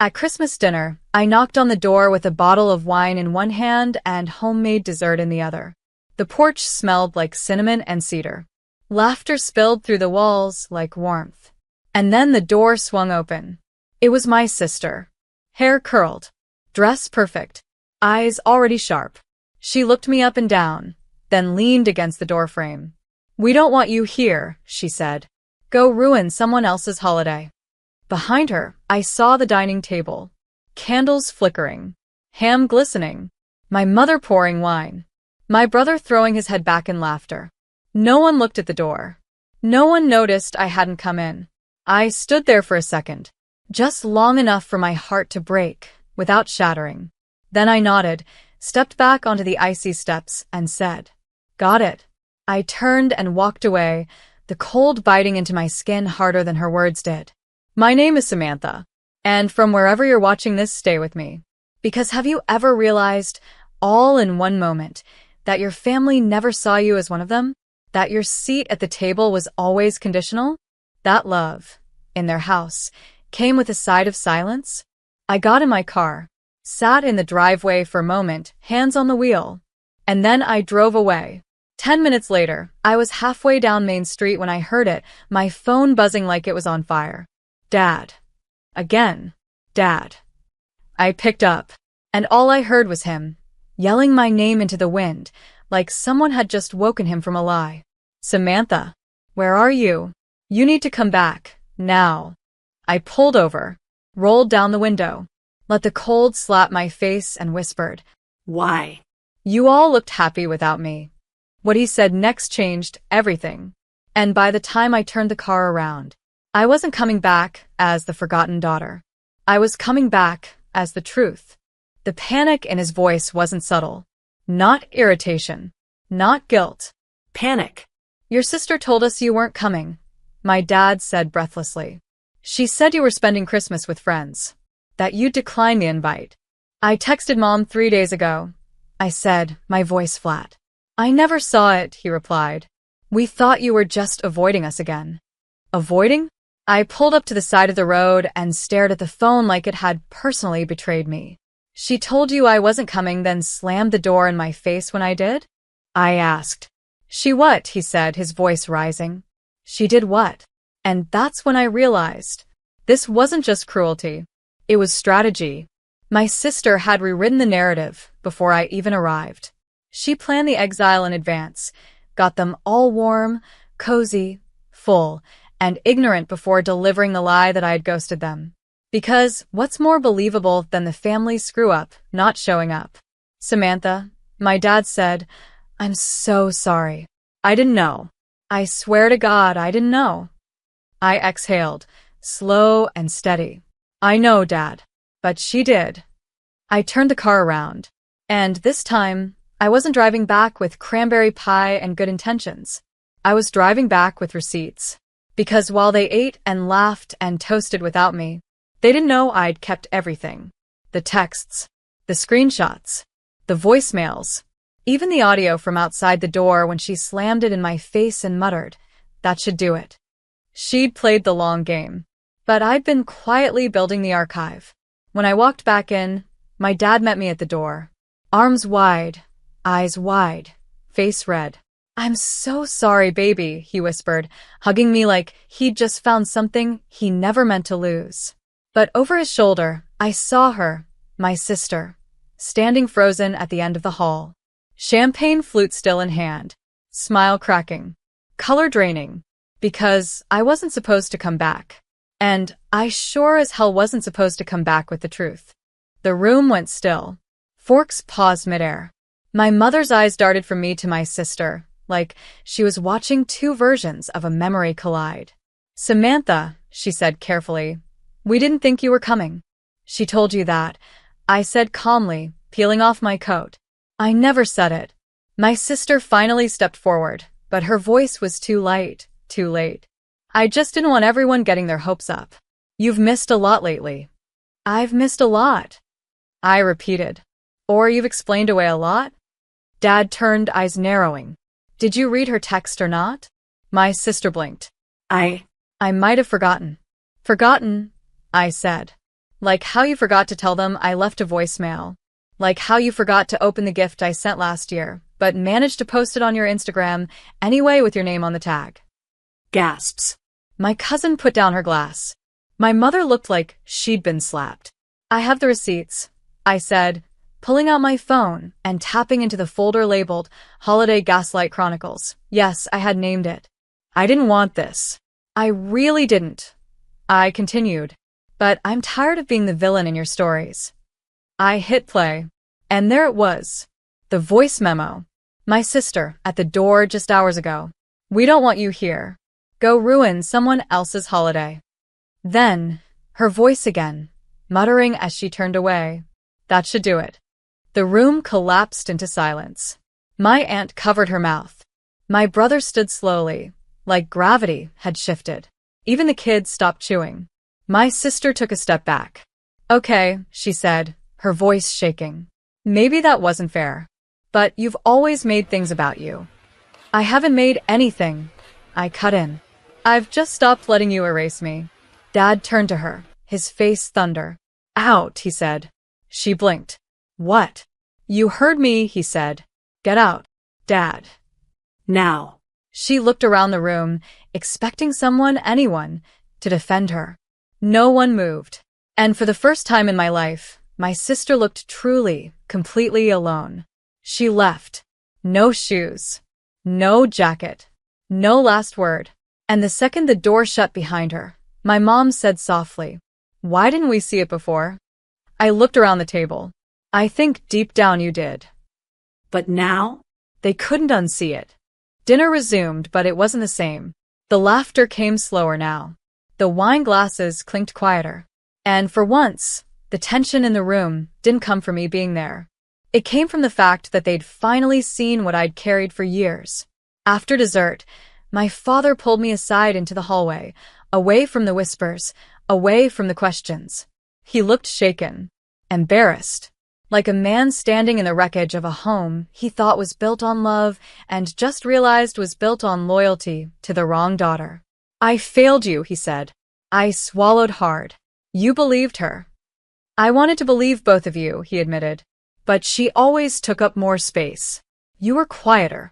At Christmas dinner, I knocked on the door with a bottle of wine in one hand and homemade dessert in the other. The porch smelled like cinnamon and cedar. Laughter spilled through the walls like warmth. And then the door swung open. It was my sister. Hair curled. Dress perfect. Eyes already sharp. She looked me up and down, then leaned against the doorframe. "We don't want you here," she said. "Go ruin someone else's holiday." Behind her, I saw the dining table. Candles flickering. Ham glistening. My mother pouring wine. My brother throwing his head back in laughter. No one looked at the door. No one noticed I hadn't come in. I stood there for a second, just long enough for my heart to break, without shattering. Then I nodded, stepped back onto the icy steps, and said, "Got it." I turned and walked away, the cold biting into my skin harder than her words did. My name is Samantha, and from wherever you're watching this, stay with me. Because have you ever realized, all in one moment, that your family never saw you as one of them? That your seat at the table was always conditional? That love, in their house, came with a side of silence? I got in my car, sat in the driveway for a moment, hands on the wheel, and then I drove away. 10 minutes later, I was halfway down Main Street when I heard it, my phone buzzing like it was on fire. Dad. Again. Dad. I picked up, and all I heard was him, yelling my name into the wind, like someone had just woken him from a lie. "Samantha, where are you? You need to come back, now." I pulled over, rolled down the window, let the cold slap my face and whispered, "Why?" You all looked happy without me. What he said next changed everything. And by the time I turned the car around, I wasn't coming back as the forgotten daughter. I was coming back as the truth. The panic in his voice wasn't subtle. Not irritation. Not guilt. Panic. "Your sister told us you weren't coming," my dad said breathlessly. "She said you were spending Christmas with friends. That you'd decline the invite." "I texted Mom 3 days ago," I said, my voice flat. "I never saw it," he replied. "We thought you were just avoiding us again." Avoiding? I pulled up to the side of the road and stared at the phone like it had personally betrayed me. "She told you I wasn't coming, then slammed the door in my face when I did?" I asked. "She what?" he said, his voice rising. "She did what?" And that's when I realized. This wasn't just cruelty. It was strategy. My sister had rewritten the narrative before I even arrived. She planned the exile in advance, got them all warm, cozy, full, and ignorant before delivering the lie that I had ghosted them. Because what's more believable than the family screw-up not showing up? "Samantha," my dad said, "I'm so sorry. I didn't know. I swear to God, I didn't know." I exhaled, slow and steady. "I know, Dad. But she did." I turned the car around. And this time, I wasn't driving back with cranberry pie and good intentions. I was driving back with receipts. Because while they ate and laughed and toasted without me, they didn't know I'd kept everything. The texts, the screenshots, the voicemails, even the audio from outside the door when she slammed it in my face and muttered, "That should do it." She'd played the long game. But I'd been quietly building the archive. When I walked back in, my dad met me at the door. Arms wide, eyes wide, face red. "I'm so sorry, baby," he whispered, hugging me like he'd just found something he never meant to lose. But over his shoulder, I saw her, my sister, standing frozen at the end of the hall. Champagne flute still in hand, smile cracking, color draining, because I wasn't supposed to come back. And I sure as hell wasn't supposed to come back with the truth. The room went still. Forks paused midair. My mother's eyes darted from me to my sister, like she was watching two versions of a memory collide. "Samantha," she said carefully, "we didn't think you were coming." "She told you that," I said calmly, peeling off my coat. "I never said it." My sister finally stepped forward, but her voice was too light, too late. "I just didn't want everyone getting their hopes up. You've missed a lot lately." "I've missed a lot," I repeated. "Or you've explained away a lot?" Dad turned, eyes narrowing. "Did you read her text or not?" My sister blinked. I might have forgotten." "Forgotten?" I said. Like how you forgot to tell them I left a voicemail. Like how you forgot to open the gift I sent last year, but managed to post it on your Instagram anyway with your name on the tag. Gasps. My cousin put down her glass. My mother looked like she'd been slapped. I have the receipts, I said, pulling out my phone and tapping into the folder labeled Holiday Gaslight Chronicles. Yes, I had named it. I didn't want this. I really didn't. I continued. But I'm tired of being the villain in your stories. I hit play. And there it was. The voice memo. My sister, at the door just hours ago. We don't want you here. Go ruin someone else's holiday. Then, her voice again, muttering as she turned away. That should do it. The room collapsed into silence. My aunt covered her mouth. My brother stood slowly, like gravity had shifted. Even the kids stopped chewing. My sister took a step back. Okay, she said, her voice shaking. Maybe that wasn't fair. But you've always made things about you. I haven't made anything. I cut in. I've just stopped letting you erase me. Dad turned to her, his face thunder. Out, he said. She blinked. What? You heard me, he said. Get out, Dad. Now. She looked around the room, expecting someone, anyone, to defend her. No one moved. And for the first time in my life, my sister looked truly, completely alone. She left. No shoes. No jacket. No last word. And the second the door shut behind her, my mom said softly, "Why didn't we see it before?" I looked around the table. I think deep down you did. But now? They couldn't unsee it. Dinner resumed, but it wasn't the same. The laughter came slower now. The wine glasses clinked quieter. And for once, the tension in the room didn't come from me being there. It came from the fact that they'd finally seen what I'd carried for years. After dessert, my father pulled me aside into the hallway, away from the whispers, away from the questions. He looked shaken, embarrassed, like a man standing in the wreckage of a home he thought was built on love and just realized was built on loyalty to the wrong daughter. I failed you, he said. I swallowed hard. You believed her. I wanted to believe both of you, he admitted. But she always took up more space. You were quieter.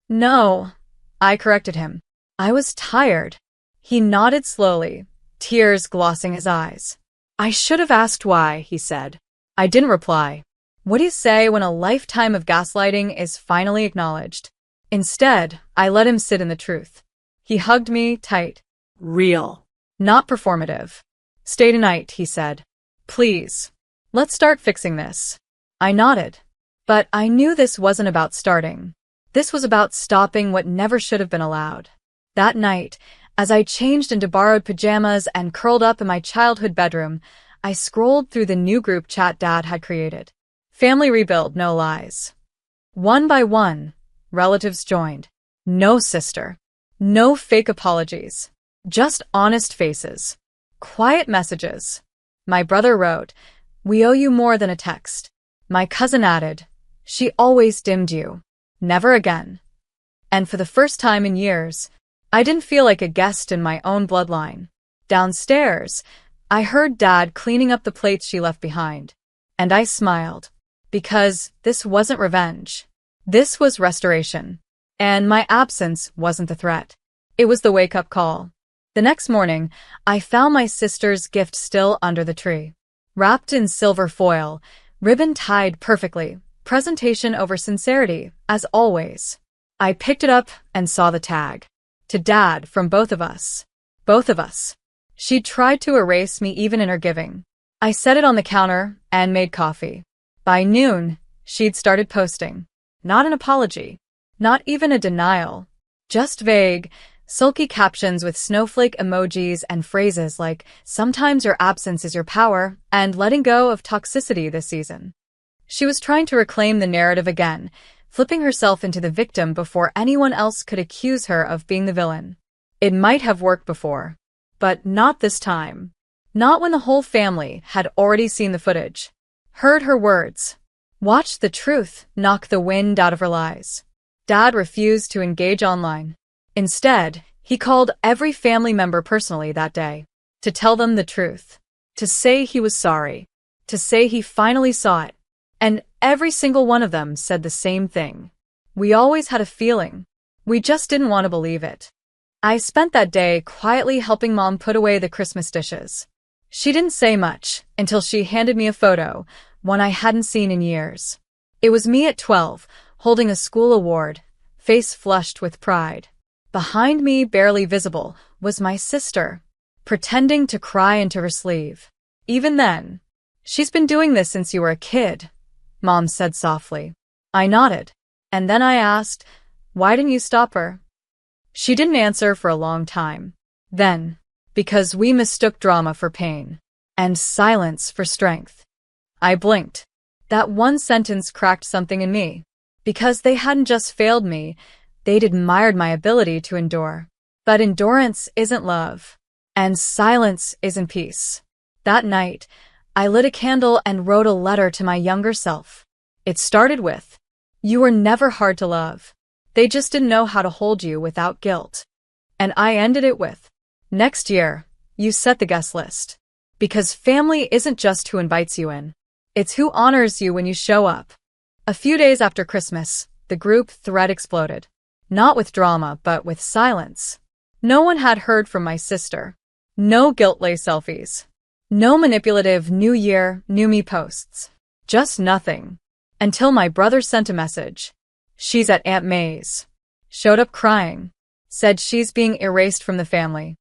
No, I corrected him. I was tired. He nodded slowly, tears glossing his eyes. I should have asked why, he said. I didn't reply. What do you say when a lifetime of gaslighting is finally acknowledged? Instead, I let him sit in the truth. He hugged me tight. Real. Not performative. Stay tonight, he said. Please. Let's start fixing this. I nodded. But I knew this wasn't about starting. This was about stopping what never should have been allowed. That night, as I changed into borrowed pajamas and curled up in my childhood bedroom, I scrolled through the new group chat Dad had created. Family rebuild, no lies. One by one, relatives joined. No sister. No fake apologies. Just honest faces. Quiet messages. My brother wrote, "We owe you more than a text." My cousin added, "She always dimmed you. Never again." And for the first time in years, I didn't feel like a guest in my own bloodline. Downstairs, I heard Dad cleaning up the plates she left behind. And I smiled. Because this wasn't revenge. This was restoration. And my absence wasn't the threat. It was the wake-up call. The next morning, I found my sister's gift still under the tree. Wrapped in silver foil, ribbon tied perfectly, presentation over sincerity, as always. I picked it up and saw the tag. To Dad from both of us. Both of us. She'd tried to erase me even in her giving. I set it on the counter and made coffee. By noon, she'd started posting. Not an apology. Not even a denial. Just vague, sulky captions with snowflake emojis and phrases like, "Sometimes your absence is your power," and "letting go of toxicity this season." She was trying to reclaim the narrative again, flipping herself into the victim before anyone else could accuse her of being the villain. It might have worked before, but not this time. Not when the whole family had already seen the footage, heard her words, watched the truth knock the wind out of her lies. Dad refused to engage online. Instead, he called every family member personally that day, to tell them the truth, to say he was sorry, to say he finally saw it. And every single one of them said the same thing. We always had a feeling. We just didn't want to believe it. I spent that day quietly helping Mom put away the Christmas dishes. She didn't say much until she handed me a photo, one I hadn't seen in years. It was me at 12, holding a school award, face flushed with pride. Behind me, barely visible, was my sister, pretending to cry into her sleeve. Even then, "She's been doing this since you were a kid," Mom said softly. I nodded, and then I asked, "Why didn't you stop her?" She didn't answer for a long time. Then, because we mistook drama for pain, and silence for strength. I blinked. That one sentence cracked something in me. Because they hadn't just failed me, they'd admired my ability to endure. But endurance isn't love, and silence isn't peace. That night, I lit a candle and wrote a letter to my younger self. It started with, "You were never hard to love. They just didn't know how to hold you without guilt." And I ended it with, "Next year, you set the guest list. Because family isn't just who invites you in. It's who honors you when you show up." A few days after Christmas, the group thread exploded. Not with drama, but with silence. No one had heard from my sister. No guilt-lay selfies. No manipulative New Year, New Me posts. Just nothing. Until my brother sent a message. "She's at Aunt May's." Showed up crying. Said she's being erased from the family.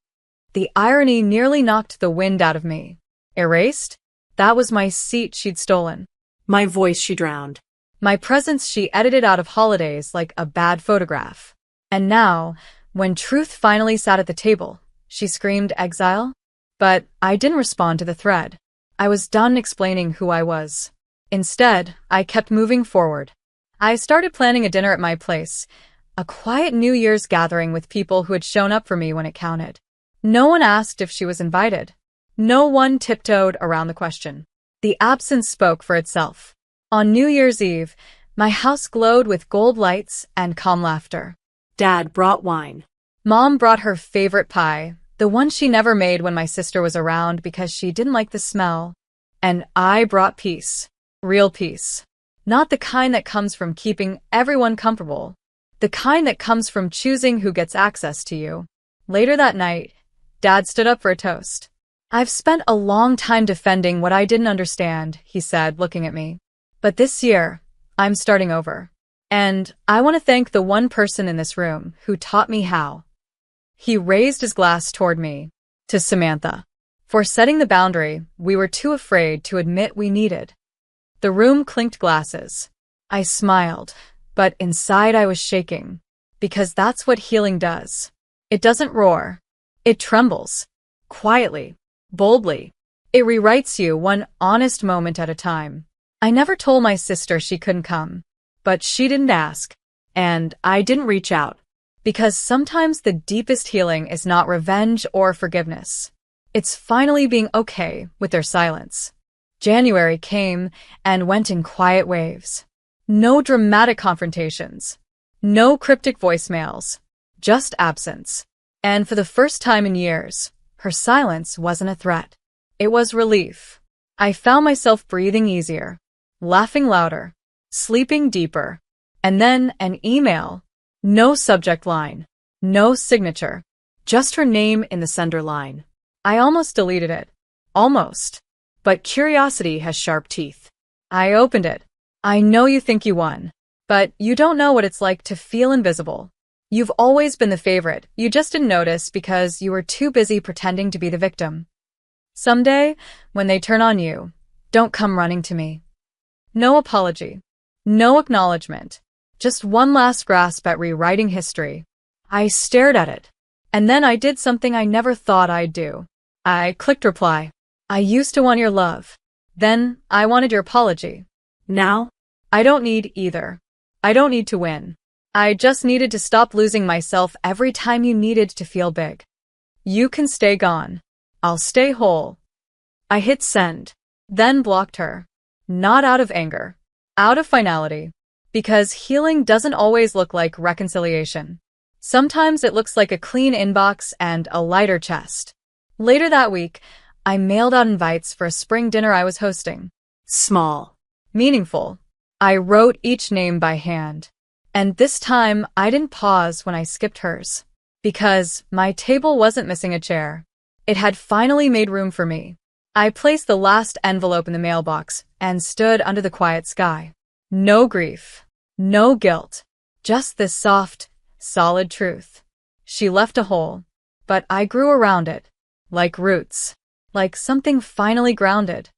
The irony nearly knocked the wind out of me. Erased? That was my seat she'd stolen. My voice she drowned. My presence she edited out of holidays like a bad photograph. And now, when truth finally sat at the table, she screamed exile? But I didn't respond to the thread. I was done explaining who I was. Instead, I kept moving forward. I started planning a dinner at my place, a quiet New Year's gathering with people who had shown up for me when it counted. No one asked if she was invited. No one tiptoed around the question. The absence spoke for itself. On New Year's Eve, my house glowed with gold lights and calm laughter. Dad brought wine. Mom brought her favorite pie, the one she never made when my sister was around because she didn't like the smell. And I brought peace. Real peace. Not the kind that comes from keeping everyone comfortable. The kind that comes from choosing who gets access to you. Later that night, Dad stood up for a toast. "I've spent a long time defending what I didn't understand," he said, looking at me. "But this year, I'm starting over. And I want to thank the one person in this room who taught me how." He raised his glass toward me. "To Samantha. For setting the boundary we were too afraid to admit we needed." The room clinked glasses. I smiled, but inside I was shaking. Because that's what healing does. It doesn't roar. It trembles. Quietly. Boldly. It rewrites you one honest moment at a time. I never told my sister she couldn't come. But she didn't ask. And I didn't reach out. Because sometimes the deepest healing is not revenge or forgiveness. It's finally being okay with their silence. January came and went in quiet waves. No dramatic confrontations. No cryptic voicemails. Just absence. And for the first time in years, her silence wasn't a threat. It was relief. I found myself breathing easier, laughing louder, sleeping deeper. And then an email. No subject line. No signature. Just her name in the sender line. I almost deleted it. Almost. But curiosity has sharp teeth. I opened it. "I know you think you won. But you don't know what it's like to feel invisible. You've always been the favorite. You just didn't notice because you were too busy pretending to be the victim. Someday, when they turn on you, don't come running to me." No apology. No acknowledgement. Just one last grasp at rewriting history. I stared at it. And then I did something I never thought I'd do. I clicked reply. "I used to want your love. Then I wanted your apology. Now? I don't need either. I don't need to win. I just needed to stop losing myself every time you needed to feel big. You can stay gone. I'll stay whole." I hit send, then blocked her. Not out of anger. Out of finality. Because healing doesn't always look like reconciliation. Sometimes it looks like a clean inbox and a lighter chest. Later that week, I mailed out invites for a spring dinner I was hosting. Small. Meaningful. I wrote each name by hand. And this time, I didn't pause when I skipped hers. Because my table wasn't missing a chair. It had finally made room for me. I placed the last envelope in the mailbox and stood under the quiet sky. No grief. No guilt. Just this soft, solid truth. She left a hole, but I grew around it. Like roots. Like something finally grounded.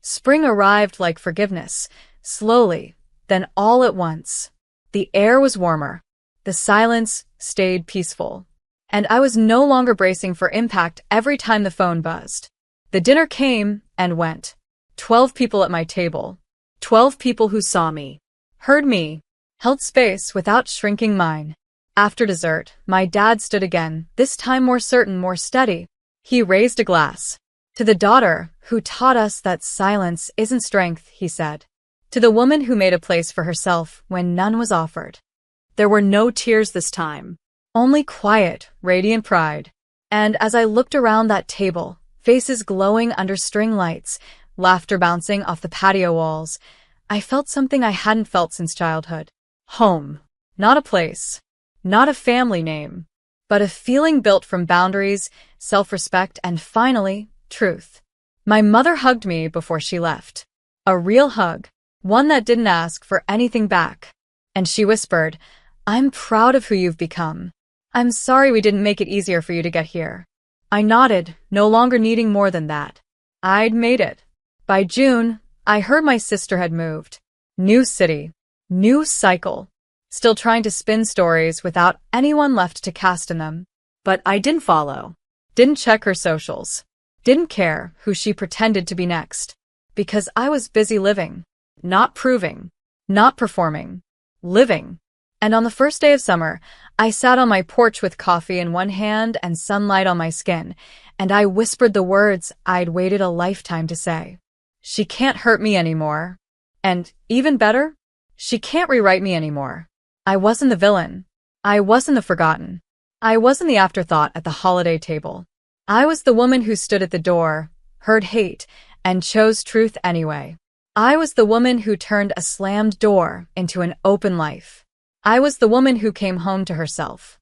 Spring arrived like forgiveness, slowly, then all at once. The air was warmer. The silence stayed peaceful. And I was no longer bracing for impact every time the phone buzzed. The dinner came and went. 12 people at my table. 12 people who saw me. Heard me. Held space without shrinking mine. After dessert, my dad stood again, this time more certain, more steady. He raised a glass. To the daughter who taught us that silence isn't strength, he said. To the woman who made a place for herself when none was offered. There were no tears this time. Only quiet, radiant pride. And as I looked around that table, faces glowing under string lights, laughter bouncing off the patio walls, I felt something I hadn't felt since childhood. Home. Not a place. Not a family name. But a feeling built from boundaries, self-respect, and finally, truth. My mother hugged me before she left. A real hug. One that didn't ask for anything back. And she whispered, "I'm proud of who you've become. I'm sorry we didn't make it easier for you to get here." I nodded, no longer needing more than that. I'd made it. By June, I heard my sister had moved. New city. New cycle. Still trying to spin stories without anyone left to cast in them. But I didn't follow. Didn't check her socials. Didn't care who she pretended to be next. Because I was busy living. Not proving. Not performing. Living. And on the first day of summer, I sat on my porch with coffee in one hand and sunlight on my skin, and I whispered the words I'd waited a lifetime to say. She can't hurt me anymore. And, even better, she can't rewrite me anymore. I wasn't the villain. I wasn't the forgotten. I wasn't the afterthought at the holiday table. I was the woman who stood at the door, heard hate, and chose truth anyway. I was the woman who turned a slammed door into an open life. I was the woman who came home to herself.